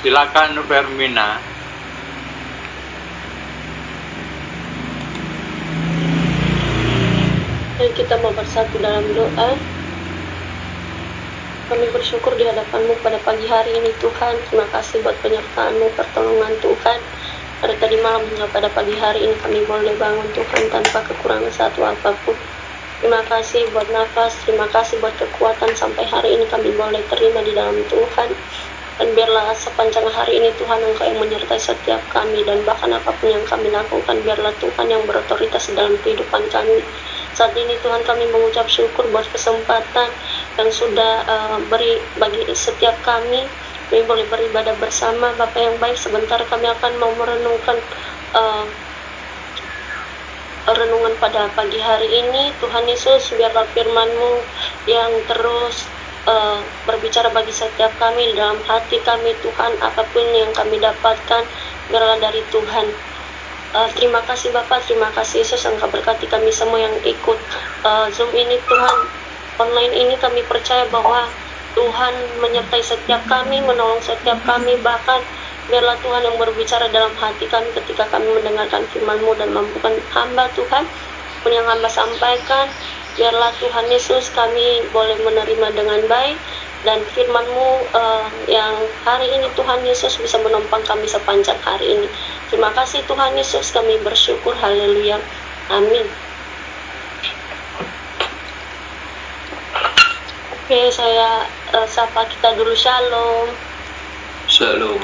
Silakan Nu Permina. Mari kita mau bersatu dalam doa. Kami bersyukur di hadapan-Mu pada pagi hari ini Tuhan. Terima kasih buat penyertaan-Mu, pertolongan Tuhan. Pada tadi malam hingga pada pagi hari ini kami boleh bangun Tuhan tanpa kekurangan satu apapun. Terima kasih buat nafas, terima kasih buat kekuatan sampai hari ini kami boleh terima di dalam Tuhan. Dan biarlah sepanjang hari ini Tuhan Engkau yang menyertai setiap kami, dan bahkan apapun yang kami lakukan biarlah Tuhan yang berotoritas dalam kehidupan kami. Saat ini Tuhan kami mengucap syukur buat kesempatan yang sudah beri bagi setiap kami boleh beribadah bersama. Bapa yang baik, sebentar kami akan mau merenungkan renungan pada pagi hari ini. Tuhan Yesus, biarlah firman-Mu yang terus berbicara bagi setiap kami di dalam hati kami Tuhan. Apapun yang kami dapatkan biarlah dari Tuhan. Terima kasih Bapak, terima kasih Yesus, Engkau berkati kami semua yang ikut Zoom ini Tuhan. Online ini kami percaya bahwa Tuhan menyertai setiap kami, menolong setiap kami, bahkan biarlah Tuhan yang berbicara dalam hati kami ketika kami mendengarkan firman-Mu dan mampukan hamba Tuhan pun yang hamba sampaikan. Biarlah Tuhan Yesus kami boleh menerima dengan baik, dan firman-Mu yang hari ini Tuhan Yesus bisa menopang kami sepanjang hari ini. Terima kasih Tuhan Yesus, kami bersyukur. Haleluya, amin. Oke, saya sapa kita dulu. Shalom. Shalom.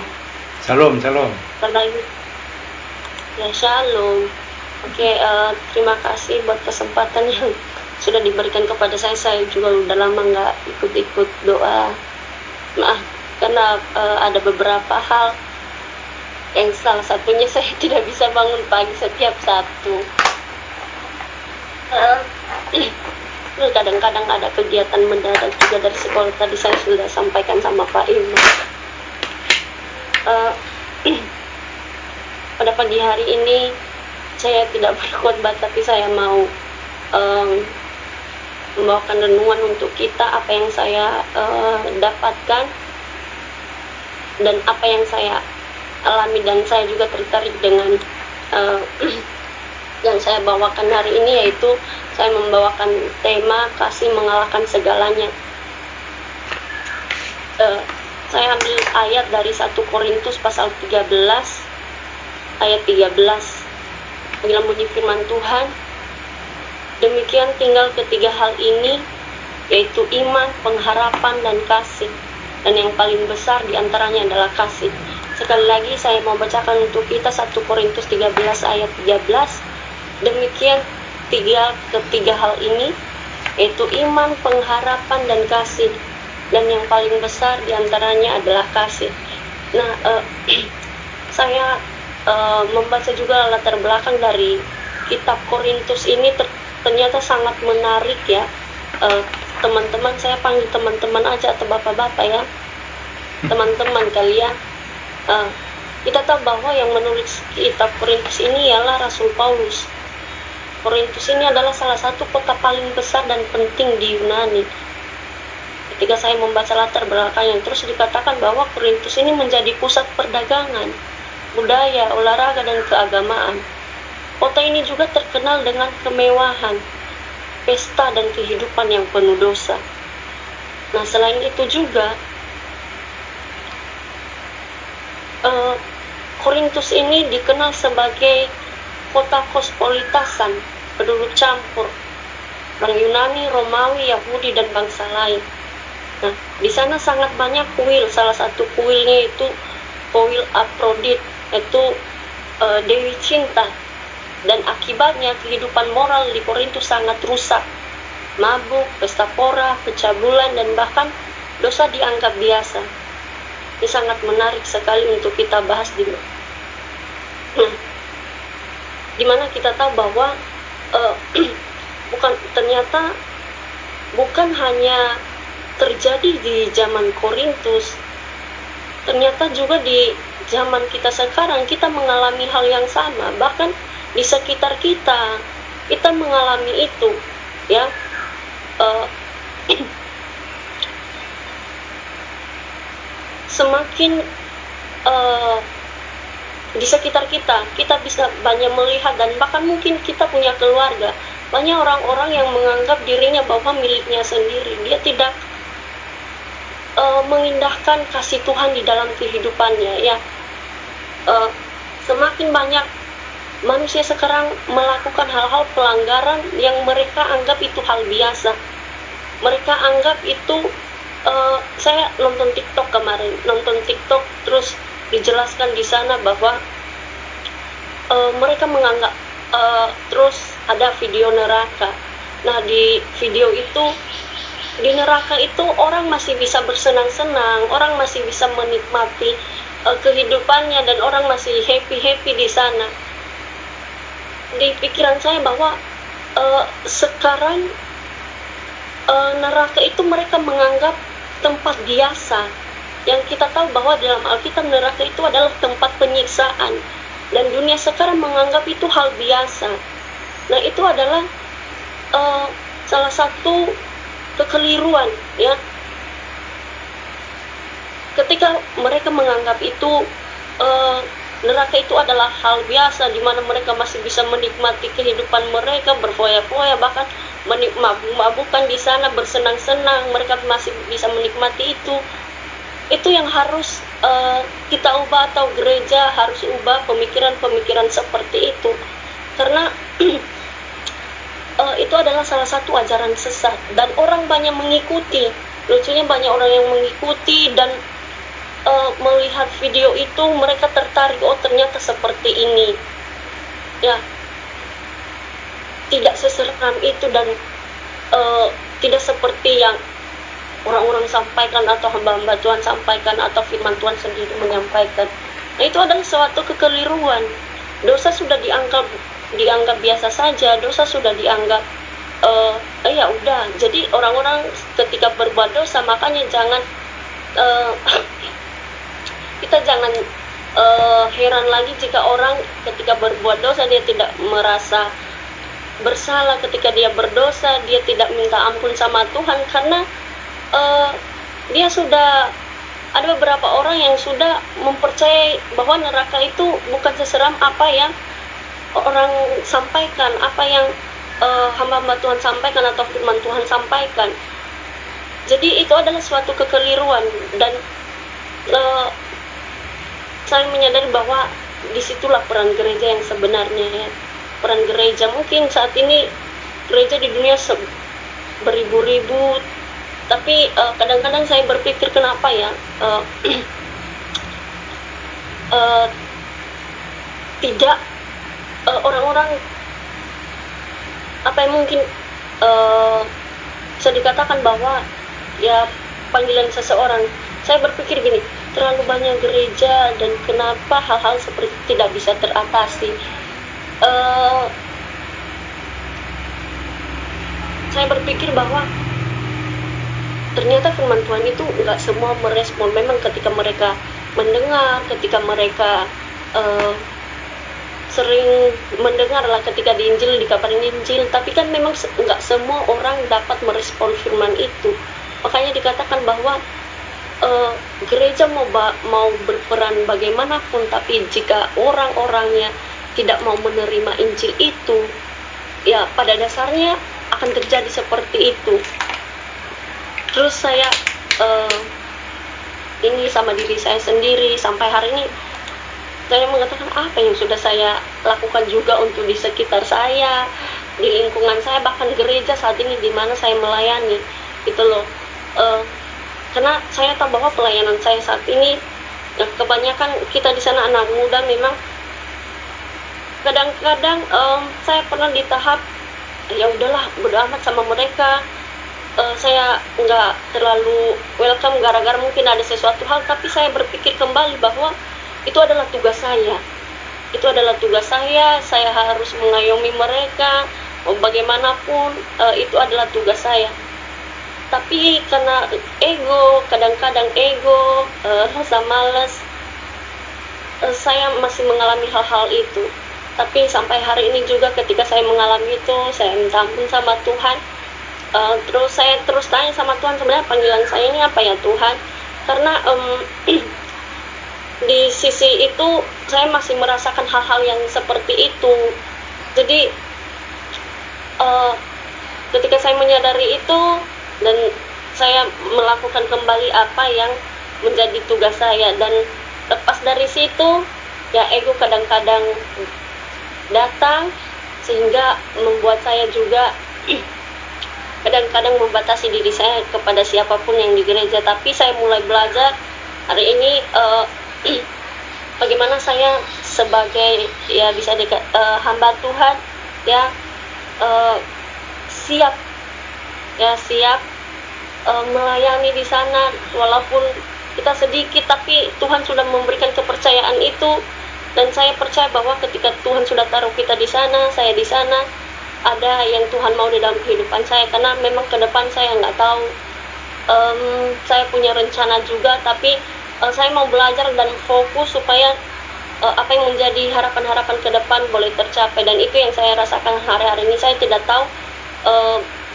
Shalom, shalom. Karena ini ya shalom. Oke, terima kasih buat kesempatan yang sudah diberikan kepada saya. Saya juga udah lama nggak ikut doa. Maaf, karena ada beberapa hal yang salah satunya saya tidak bisa bangun pagi setiap Sabtu. Kadang-kadang ada kegiatan mendadak juga dari sekolah. Tadi saya sudah sampaikan sama Pak Imam. Pada pagi hari ini saya tidak berkhotbah, tapi saya mau membawakan renungan untuk kita, apa yang saya dapatkan dan apa yang saya alami, dan saya juga tertarik dengan yang saya bawakan hari ini, yaitu saya membawakan tema kasih mengalahkan segalanya. Saya ambil ayat dari 1 Korintus pasal 13 ayat 13. Bila bunyi firman Tuhan, demikian tinggal ketiga hal ini, yaitu iman, pengharapan, dan kasih. Dan yang paling besar diantaranya adalah kasih. Sekali lagi saya mau bacakan untuk kita 1 Korintus 13 ayat 13. Demikian ketiga hal ini, yaitu iman, pengharapan, dan kasih. Dan yang paling besar diantaranya adalah kasih. Nah, saya membaca juga latar belakang dari kitab Korintus ini ternyata sangat menarik ya. Teman-teman, saya panggil teman-teman aja atau bapak-bapak ya. Teman-teman kali ya. Kita tahu bahwa yang menulis kitab Korintus ini ialah Rasul Paulus. Korintus ini adalah salah satu kota paling besar dan penting di Yunani. Ketika saya membaca latar belakangnya, terus dikatakan bahwa Korintus ini menjadi pusat perdagangan, budaya, olahraga, dan keagamaan. Kota ini juga terkenal dengan kemewahan, pesta, dan kehidupan yang penuh dosa. Nah, selain itu juga Korintus ini dikenal sebagai kota kosmopolitan, penduduk campur, orang Yunani, Romawi, Yahudi, dan bangsa lain. Nah, di sana sangat banyak kuil. Salah satu kuilnya itu kuil Afrodit, itu Dewi Cinta. Dan akibatnya kehidupan moral di Korintus sangat rusak. Mabuk, pesta pora, pencabulan, dan bahkan dosa dianggap biasa. Ini sangat menarik sekali untuk kita bahas dimana kita tahu bahwa bukan hanya terjadi di zaman Korintus, ternyata juga di zaman kita sekarang kita mengalami hal yang sama. Bahkan di sekitar kita mengalami itu ya. Semakin eh, di sekitar kita bisa banyak melihat, dan bahkan mungkin kita punya keluarga, banyak orang-orang yang menganggap dirinya bahwa miliknya sendiri. Dia tidak mengindahkan kasih Tuhan di dalam kehidupannya, ya. Semakin banyak manusia sekarang melakukan hal-hal pelanggaran yang mereka anggap itu hal biasa. Mereka anggap itu, saya nonton TikTok kemarin, terus dijelaskan di sana bahwa mereka menganggap, terus ada video neraka. Nah, di video itu, di neraka itu orang masih bisa bersenang-senang, orang masih bisa menikmati kehidupannya, dan orang masih happy di sana. Di pikiran saya bahwa sekarang neraka itu mereka menganggap tempat biasa, yang kita tahu bahwa dalam Alkitab neraka itu adalah tempat penyiksaan, dan dunia sekarang menganggap itu hal biasa. Nah, itu adalah salah satu kekeliruan, ya. Ketika mereka menganggap itu neraka itu adalah hal biasa, di mana mereka masih bisa menikmati kehidupan mereka, berfoya-foya, bahkan mabuk-mabukan di sana, bersenang-senang, mereka masih bisa menikmati itu. Itu yang harus kita ubah, atau gereja harus ubah pemikiran-pemikiran seperti itu, karena itu adalah salah satu ajaran sesat, dan orang banyak mengikuti. Lucunya banyak orang yang mengikuti, dan melihat video itu mereka tertarik, oh ternyata seperti ini, ya. Tidak seseram itu, dan tidak seperti yang orang-orang sampaikan, atau hamba-hamba Tuhan sampaikan, atau firman Tuhan sendiri menyampaikan. Nah, itu adalah suatu kekeliruan. Dosa sudah dianggap biasa saja, dosa sudah dianggap ya udah. Jadi orang-orang ketika berbuat dosa, makanya jangan kita jangan heran lagi jika orang ketika berbuat dosa dia tidak merasa bersalah. Ketika dia berdosa, dia tidak minta ampun sama Tuhan, karena dia sudah, ada beberapa orang yang sudah mempercayai bahwa neraka itu bukan seseram apa yang orang sampaikan, apa yang hamba-hamba Tuhan sampaikan, atau firman Tuhan sampaikan. Jadi itu adalah suatu kekeliruan, dan saya menyadari bahwa disitulah peran gereja yang sebenarnya, ya. Peran gereja, mungkin saat ini gereja di dunia beribu-ribu, tapi kadang-kadang saya berpikir kenapa, ya, tidak orang-orang, apa yang mungkin bisa dikatakan bahwa, ya, panggilan seseorang. Saya berpikir gini, terlalu banyak gereja, dan kenapa hal-hal seperti tidak bisa teratasi. Saya berpikir bahwa ternyata firman Tuhan itu nggak semua merespon. Memang ketika mereka mendengar, ketika mereka sering mendengar lah ketika di Injil, dikabarin Injil, tapi kan memang nggak semua orang dapat merespon firman itu. Makanya dikatakan bahwa gereja mau berperan bagaimanapun, tapi jika orang-orangnya tidak mau menerima Injil itu, ya pada dasarnya akan terjadi seperti itu. Terus saya ini sama diri saya sendiri, sampai hari ini saya mengatakan apa yang sudah saya lakukan juga untuk di sekitar saya, di lingkungan saya, bahkan gereja saat ini di mana saya melayani, gitu loh. Karena saya tahu bahwa pelayanan saya saat ini, kebanyakan kita di sana anak muda, memang kadang-kadang saya pernah di tahap ya udahlah bodo amat sama mereka. Saya nggak terlalu welcome gara-gara mungkin ada sesuatu hal, tapi saya berpikir kembali bahwa itu adalah tugas saya. Itu adalah tugas saya harus mengayomi mereka, bagaimanapun itu adalah tugas saya. Tapi karena ego, kadang-kadang ego, rasa malas, saya masih mengalami hal-hal itu. Tapi sampai hari ini juga ketika saya mengalami itu, saya minta ampun sama Tuhan. Terus saya terus tanya sama Tuhan, sebenarnya panggilan saya ini apa ya Tuhan? Karena di sisi itu saya masih merasakan hal-hal yang seperti itu. Jadi ketika saya menyadari itu dan saya melakukan kembali apa yang menjadi tugas saya, dan lepas dari situ ya ego kadang-kadang datang sehingga membuat saya juga kadang-kadang membatasi diri saya kepada siapapun yang di gereja. Tapi saya mulai belajar hari ini bagaimana saya sebagai ya bisa hamba Tuhan ya siap melayani di sana, walaupun kita sedikit tapi Tuhan sudah memberikan kepercayaan itu. Dan saya percaya bahwa ketika Tuhan sudah taruh kita di sana, saya di sana, ada yang Tuhan mau di dalam kehidupan saya. Karena memang ke depan saya nggak tahu, saya punya rencana juga, tapi saya mau belajar dan fokus supaya apa yang menjadi harapan-harapan ke depan boleh tercapai. Dan itu yang saya rasakan hari-hari ini. Saya tidak tahu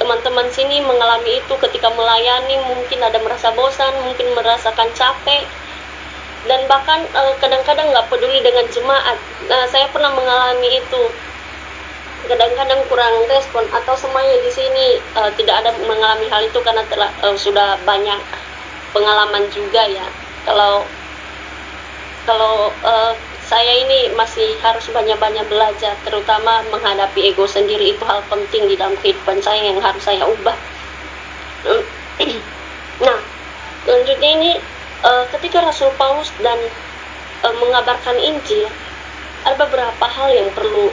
teman-teman sini mengalami itu ketika melayani, mungkin ada merasa bosan, mungkin merasakan capek, dan bahkan kadang-kadang nggak peduli dengan jemaat. Saya pernah mengalami itu, kadang-kadang kurang respon, atau semuanya di sini tidak ada mengalami hal itu karena sudah banyak pengalaman juga ya. Kalau saya ini masih harus banyak-banyak belajar, terutama menghadapi ego sendiri. Itu hal penting di dalam kehidupan saya yang harus saya ubah. Nah, selanjutnya ini ketika Rasul Paulus dan mengabarkan Injil, ada beberapa hal yang perlu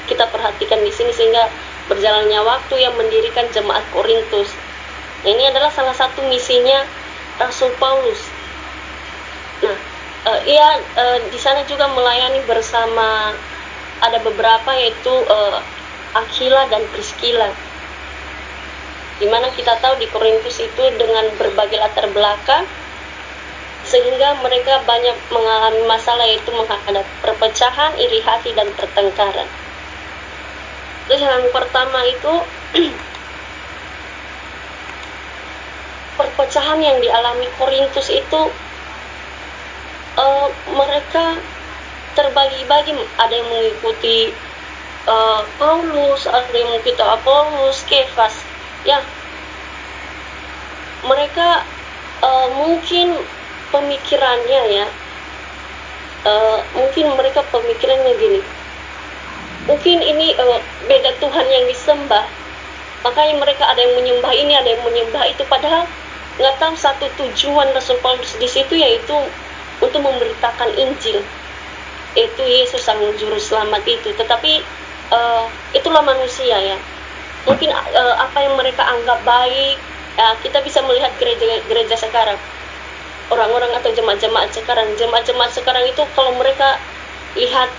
kita perhatikan di sini sehingga berjalannya waktu yang mendirikan jemaat Korintus. Nah, ini adalah salah satu misinya Rasul Paulus. Nah, ia di sana juga melayani bersama ada beberapa, yaitu Aquila dan Priscilla. Dimana kita tahu di Korintus itu dengan berbagai latar belakang, sehingga mereka banyak mengalami masalah, yaitu menghadapi perpecahan, iri hati, dan pertengkaran. Terus yang pertama itu perpecahan yang dialami Korintus itu, mereka terbagi-bagi. Ada yang mengikuti Paulus, ada yang mengikuti Apolos, Kefas. Ya, mereka mungkin pemikirannya ya, mungkin mereka pemikirannya gini, mungkin ini beda Tuhan yang disembah, makanya mereka ada yang menyembah ini, ada yang menyembah itu, padahal nggak tahu satu tujuan Rasul Paulus di situ, yaitu untuk memberitakan Injil, yaitu Yesus sang juru selamat itu. Tetapi itulah manusia ya, mungkin apa yang mereka anggap baik ya. Kita bisa melihat gereja sekarang, orang-orang atau jemaat-jemaat sekarang itu, kalau mereka lihat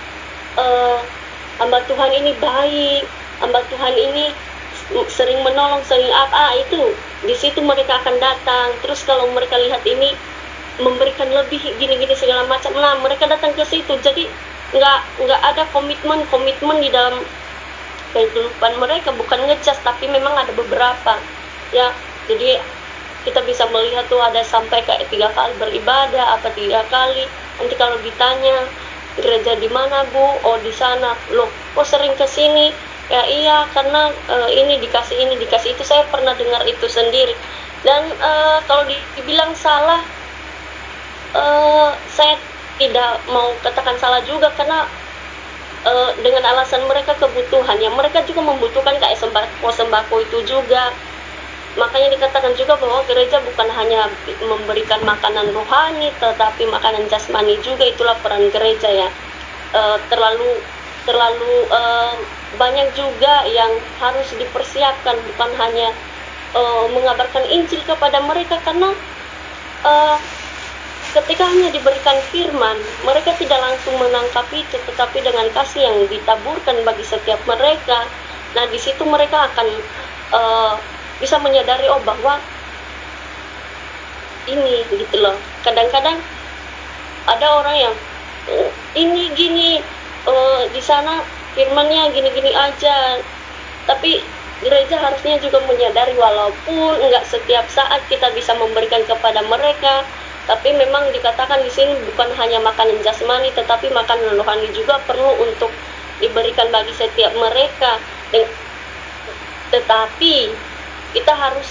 hamba Tuhan ini baik, hamba Tuhan ini sering menolong, sering itu, di situ mereka akan datang. Terus kalau mereka lihat ini memberikan lebih gini-gini segala macam, nah mereka datang ke situ. Jadi nggak ada komitmen di dalam kehidupan mereka. Bukan ngecas, tapi memang ada beberapa ya. Jadi kita bisa melihat tuh ada sampai kayak 3 kali beribadah, 3 kali. Nanti kalau ditanya gereja di mana Bu? Oh di sana. Loh, kok sering ke sini? Ya iya, karena ini dikasih itu. Saya pernah dengar itu sendiri. Dan kalau dibilang salah, saya tidak mau katakan salah juga, karena dengan alasan mereka kebutuhan, ya mereka juga membutuhkan kayak sembako itu juga. Makanya dikatakan juga bahwa gereja bukan hanya memberikan makanan rohani, tetapi makanan jasmani juga. Itulah peran gereja ya. Terlalu banyak juga yang harus dipersiapkan, bukan hanya mengabarkan Injil kepada mereka, karena ketika hanya diberikan firman, mereka tidak langsung menangkap itu, tetapi dengan kasih yang ditaburkan bagi setiap mereka. Nah, di situ mereka akan bisa menyadari, oh bahwa ini gitu loh. Kadang-kadang ada orang yang ini gini, di sana firmannya gini-gini aja. Tapi gereja harusnya juga menyadari, walaupun enggak setiap saat kita bisa memberikan kepada mereka, Tapi memang dikatakan di sini bukan hanya makanan jasmani, tetapi makanan rohani juga perlu untuk diberikan bagi setiap mereka. Tetapi kita harus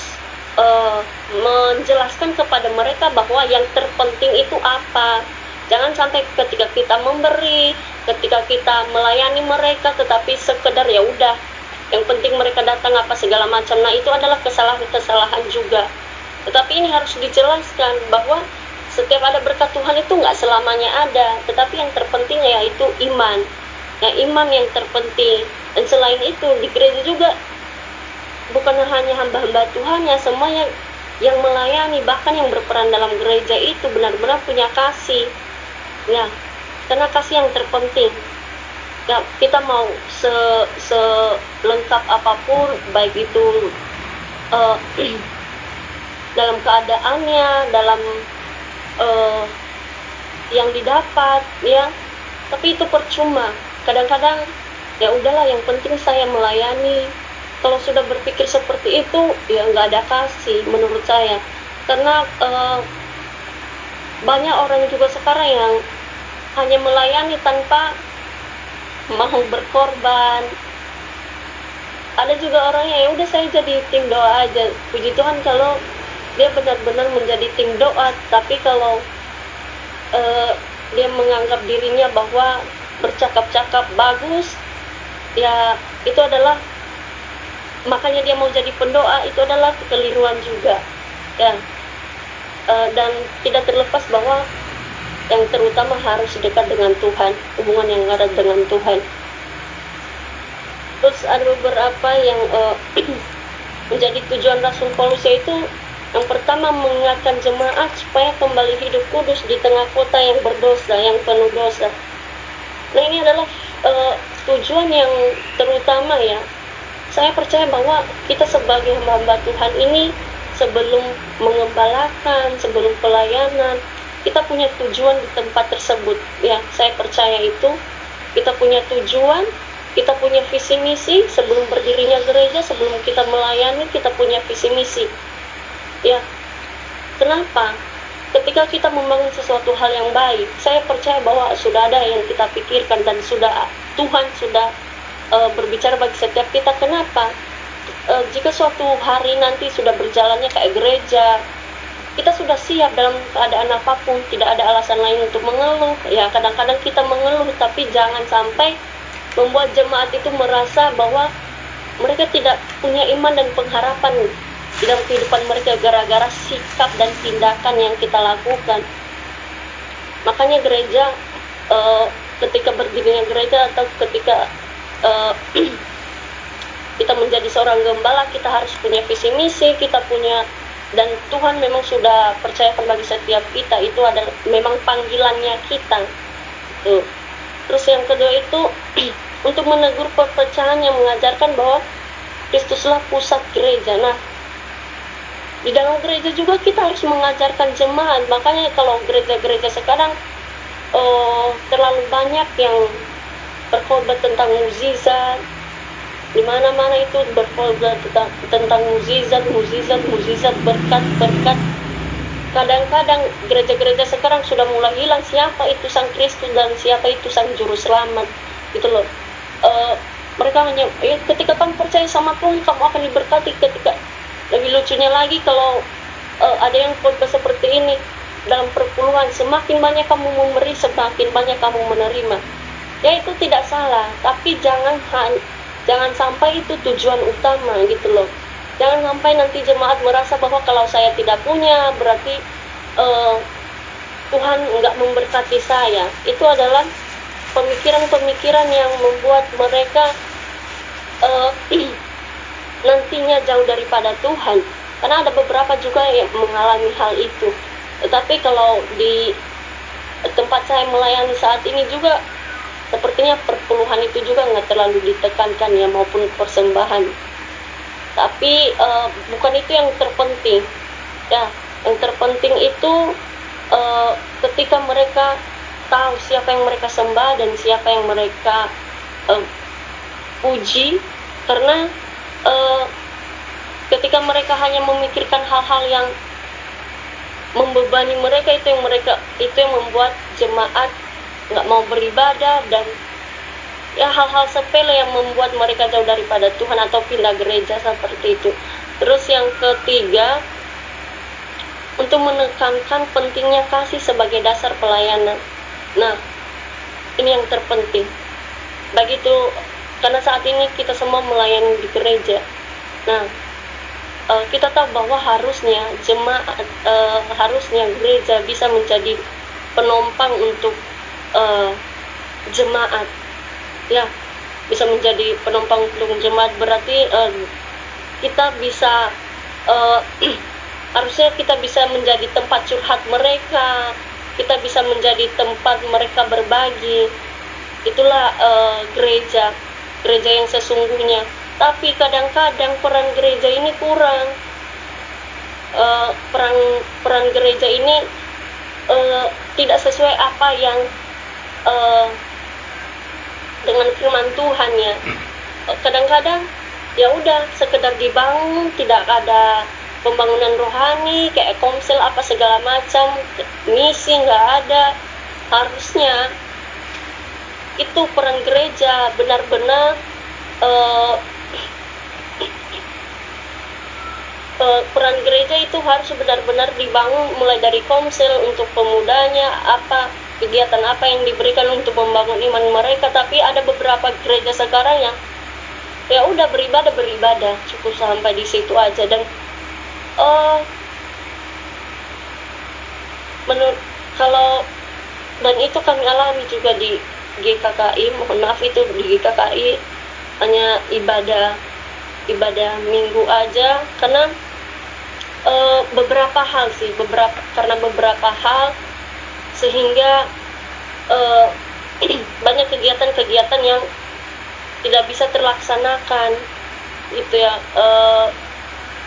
menjelaskan kepada mereka bahwa yang terpenting itu apa. Jangan sampai ketika kita memberi, ketika kita melayani mereka, tetapi sekedar ya udah, yang penting mereka datang apa segala macam. Nah, itu adalah kesalahan juga. Tetapi ini harus dijelaskan bahwa setiap ada berkat Tuhan itu nggak selamanya ada, tetapi yang terpenting yaitu iman. Ya, iman yang terpenting. Dan selain itu di gereja juga bukan hanya hamba-hamba Tuhan ya, semua yang melayani, bahkan yang berperan dalam gereja itu benar-benar punya kasih. Ya, karena kasih yang terpenting. Ya, kita mau selengkap apapun, baik itu dalam keadaannya, dalam yang didapat, ya, tapi itu percuma. Kadang-kadang ya udahlah, yang penting saya melayani. Kalau sudah berpikir seperti itu, ya nggak ada kasih menurut saya. Karena banyak orang juga sekarang yang hanya melayani tanpa mau berkorban. Ada juga orangnya ya udah saya jadi tim doa aja. Puji Tuhan kalau dia benar-benar menjadi tim doa. Tapi kalau dia menganggap dirinya bahwa bercakap-cakap bagus, ya itu adalah, makanya dia mau jadi pendoa, itu adalah kekeliruan juga ya. Dan tidak terlepas bahwa yang terutama harus dekat dengan Tuhan, hubungan yang erat dengan Tuhan. Terus ada beberapa yang menjadi tujuan Rasul Paulus, yaitu yang pertama mengingatkan jemaat supaya kembali hidup kudus di tengah kota yang berdosa, yang penuh dosa. Nah, ini adalah tujuan yang terutama ya. Saya percaya bahwa kita sebagai hamba Tuhan ini, sebelum mengembalakan, sebelum pelayanan, kita punya tujuan di tempat tersebut ya. Saya percaya itu kita punya tujuan, kita punya visi misi. Sebelum berdirinya gereja, sebelum kita melayani, kita punya visi misi ya. Kenapa? Ketika kita membangun sesuatu hal yang baik, saya percaya bahwa sudah ada yang kita pikirkan dan Tuhan sudah berbicara bagi setiap kita. Kenapa? Jika suatu hari nanti sudah berjalannya kayak gereja, kita sudah siap dalam keadaan apapun, tidak ada alasan lain untuk mengeluh. Ya, kadang-kadang kita mengeluh, tapi jangan sampai membuat jemaat itu merasa bahwa mereka tidak punya iman dan pengharapan di dalam kehidupan mereka gara-gara sikap dan tindakan yang kita lakukan. Makanya gereja, ketika berdirinya gereja atau ketika kita menjadi seorang gembala, kita harus punya visi misi, kita punya, dan Tuhan memang sudah percayakan bagi setiap kita, itu adalah memang panggilannya kita. Tuh. Terus yang kedua itu untuk menegur perpecahan yang mengajarkan bahwa Kristuslah pusat gereja. Nah, di dalam gereja juga kita harus mengajarkan jemaat. Makanya kalau gereja-gereja sekarang terlalu banyak yang berkhotbah tentang mukjizat, di mana-mana itu berkhotbah tentang mukjizat, berkat. Kadang-kadang gereja-gereja sekarang sudah mulai hilang siapa itu Sang Kristus dan siapa itu Sang Juru Selamat, gitu loh. Mereka hanya ketika kamu percaya sama Tuhan, kamu akan diberkati. Ketika lebih lucunya lagi, kalau ada yang khotbah seperti ini dalam perpuluhan, semakin banyak kamu memberi, semakin banyak kamu menerima. Ya, itu tidak salah, tapi jangan sampai itu tujuan utama, gitu loh. Jangan sampai nanti jemaat merasa bahwa kalau saya tidak punya berarti Tuhan enggak memberkati saya. Itu adalah pemikiran-pemikiran yang membuat mereka nantinya jauh daripada Tuhan. Karena ada beberapa juga yang mengalami hal itu. Tetapi kalau di tempat saya melayani saat ini juga, sepertinya perpuluhan itu juga nggak terlalu ditekankan ya, maupun persembahan. Tapi bukan itu yang terpenting ya. Yang terpenting itu ketika mereka tahu siapa yang mereka sembah dan siapa yang mereka puji. Karena ketika mereka hanya memikirkan hal-hal yang membebani mereka, itu yang membuat jemaat nggak mau beribadah, dan ya hal-hal sepele yang membuat mereka jauh daripada Tuhan atau pindah gereja seperti itu. Terus yang ketiga, untuk menekankan pentingnya kasih sebagai dasar pelayanan. Nah, ini yang terpenting. Begitu, karena saat ini kita semua melayani di gereja. Nah, kita tahu bahwa harusnya harusnya gereja bisa menjadi penompang untuk jemaat, ya, bisa menjadi penumpang untuk jemaat. Berarti kita bisa harusnya kita bisa menjadi tempat curhat mereka, kita bisa menjadi tempat mereka berbagi. Itulah gereja yang sesungguhnya. Tapi kadang-kadang peran gereja ini kurang. Peran gereja ini tidak sesuai apa yang dengan firman Tuhan, ya. Kadang-kadang ya udah sekedar dibangun, tidak ada pembangunan rohani kayak komsel apa segala macam, misi nggak ada. Harusnya itu peran gereja benar-benar peran gereja itu harus benar-benar dibangun, mulai dari komsel untuk pemudanya, apa kegiatan apa yang diberikan untuk membangun iman mereka. Tapi ada beberapa gereja sekarang yang ya udah beribadah cukup sampai di situ aja. Dan dan itu kami alami juga di GKKI. Mohon maaf, itu di GKKI hanya ibadah minggu aja, karena beberapa hal sehingga banyak kegiatan-kegiatan yang tidak bisa terlaksanakan gitu, ya.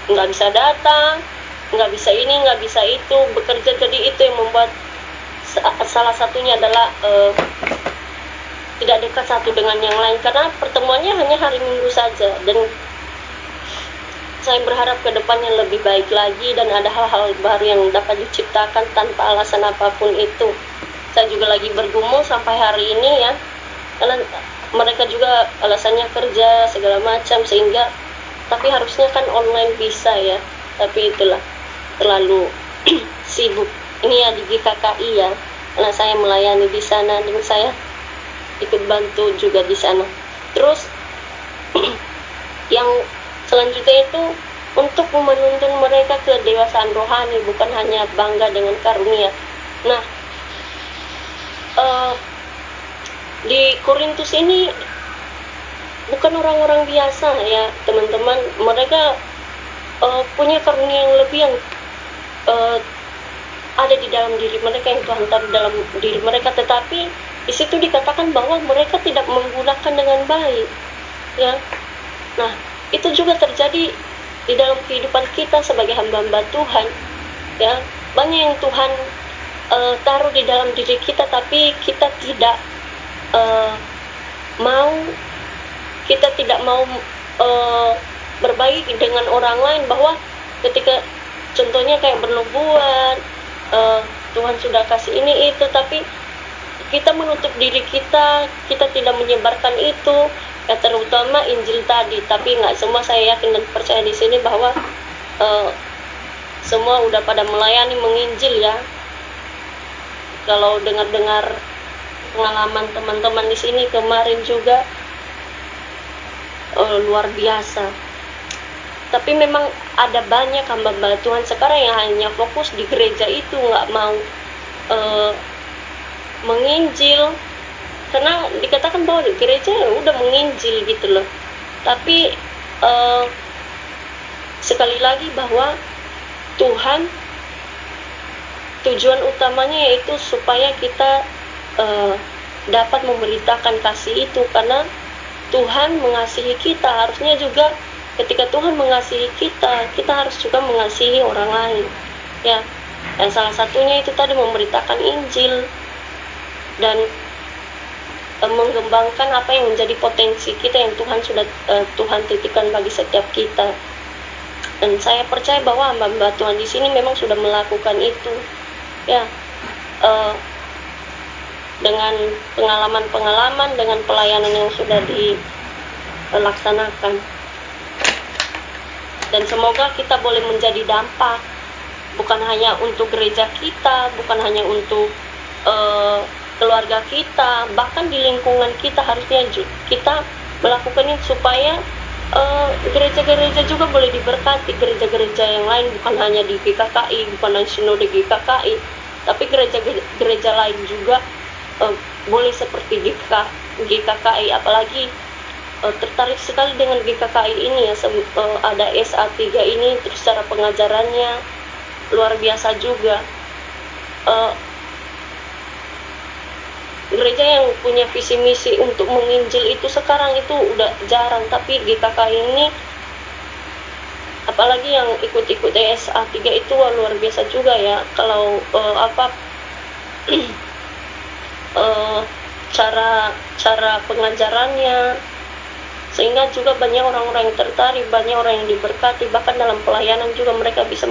Nggak bisa datang, nggak bisa ini, nggak bisa itu, bekerja. Jadi itu yang membuat salah satunya adalah tidak dekat satu dengan yang lain, karena pertemuannya hanya hari Minggu saja. Dan saya berharap ke depannya lebih baik lagi, dan ada hal-hal baru yang dapat diciptakan tanpa alasan apapun itu. Saya juga lagi bergumul sampai hari ini, ya, karena mereka juga alasannya kerja segala macam, sehingga tapi harusnya kan online bisa, ya. Tapi itulah terlalu sibuk. Ini ya di GKKI, ya, karena saya melayani di sana dan saya ikut bantu juga di sana. Terus yang selanjutnya itu untuk menuntun mereka ke dewasaan rohani, bukan hanya bangga dengan karunia. Nah, di Korintus ini bukan orang-orang biasa, ya teman-teman. Mereka punya karunia yang lebih, yang ada di dalam diri mereka, yang Tuhan taruh dalam diri mereka. Tetapi di situ dikatakan bahwa mereka tidak menggunakan dengan baik, ya. Nah, itu juga terjadi di dalam kehidupan kita sebagai hamba-hamba Tuhan, ya. Banyak yang Tuhan taruh di dalam diri kita, tapi kita tidak mau berbagi dengan orang lain. Bahwa ketika contohnya kayak bernubuat, Tuhan sudah kasih ini itu, tapi kita menutup diri kita tidak menyebarkan itu, ya, terutama Injil tadi. Tapi nggak semua, saya yakin dan percaya di sini bahwa semua udah pada melayani, menginjil, ya. Kalau dengar pengalaman teman-teman di sini kemarin juga luar biasa. Tapi memang ada banyak hamba Tuhan sekarang yang hanya fokus di gereja itu, nggak mau menginjil, karena dikatakan bahwa gereja udah menginjil gitu loh. Tapi sekali lagi bahwa Tuhan tujuan utamanya yaitu supaya kita dapat memberitakan kasih itu, karena Tuhan mengasihi kita. Harusnya juga ketika Tuhan mengasihi kita, kita harus juga mengasihi orang lain, ya. Dan salah satunya itu tadi memberitakan Injil dan mengembangkan apa yang menjadi potensi kita yang Tuhan sudah Tuhan titipkan bagi setiap kita. Dan saya percaya bahwa hamba-hamba Tuhan di sini memang sudah melakukan itu, ya, dengan pengalaman-pengalaman, dengan pelayanan yang sudah dilaksanakan. Dan semoga kita boleh menjadi dampak, bukan hanya untuk gereja kita, bukan hanya untuk keluarga kita, bahkan di lingkungan kita harusnya kita melakukannya supaya gereja-gereja juga boleh diberkati, gereja-gereja yang lain, bukan hanya di GKKI, bukan hanya sinode GKKI, tapi gereja-gereja lain juga boleh seperti GKKI. Apalagi tertarik sekali dengan GKKI ini ya, ada SA3 ini, terus cara pengajarannya luar biasa juga. Gereja yang punya visi misi untuk menginjil itu sekarang itu udah jarang, tapi GKKI ini apalagi yang ikut-ikut SA3 itu luar biasa juga ya. Kalau cara pengajarannya, sehingga juga banyak orang-orang yang tertarik, banyak orang yang diberkati, bahkan dalam pelayanan juga mereka bisa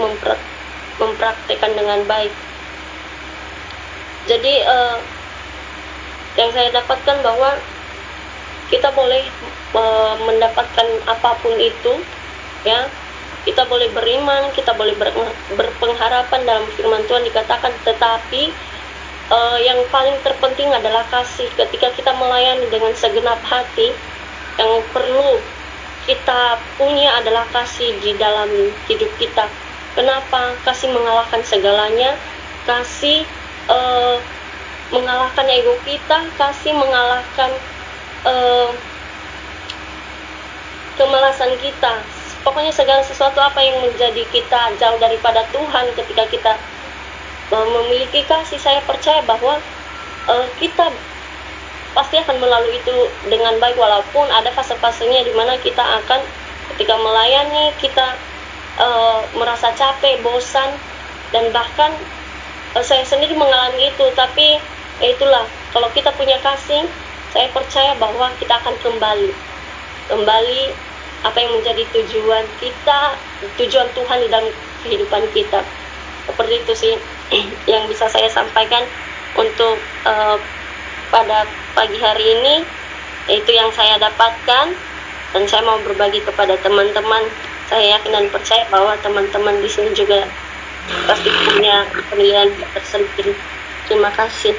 mempraktekkan dengan baik. Jadi yang saya dapatkan bahwa kita boleh mendapatkan apapun itu, ya, kita boleh beriman, kita boleh berpengharapan. Dalam firman Tuhan dikatakan, tetapi yang paling terpenting adalah kasih. Ketika kita melayani dengan segenap hati, yang perlu kita punya adalah kasih di dalam hidup kita. Kenapa? Kasih mengalahkan segalanya, kasih mengalahkan ego kita, kasih mengalahkan kemalasan kita. Pokoknya segala sesuatu apa yang menjadi kita jauh daripada Tuhan, ketika kita memiliki kasih, saya percaya bahwa kita pasti akan melalui itu dengan baik, walaupun ada fase-fasenya di mana kita akan, ketika melayani, kita merasa capek, bosan, dan bahkan saya sendiri mengalami itu. Tapi itulah, kalau kita punya kasih, saya percaya bahwa kita akan kembali apa yang menjadi tujuan kita, tujuan Tuhan di dalam kehidupan kita. Seperti itu sih yang bisa saya sampaikan untuk pada pagi hari ini. Itu yang saya dapatkan, dan saya mau berbagi kepada teman-teman. Saya yakin dan percaya bahwa teman-teman di sini juga pasti punya penilaian tersendiri. Terima kasih.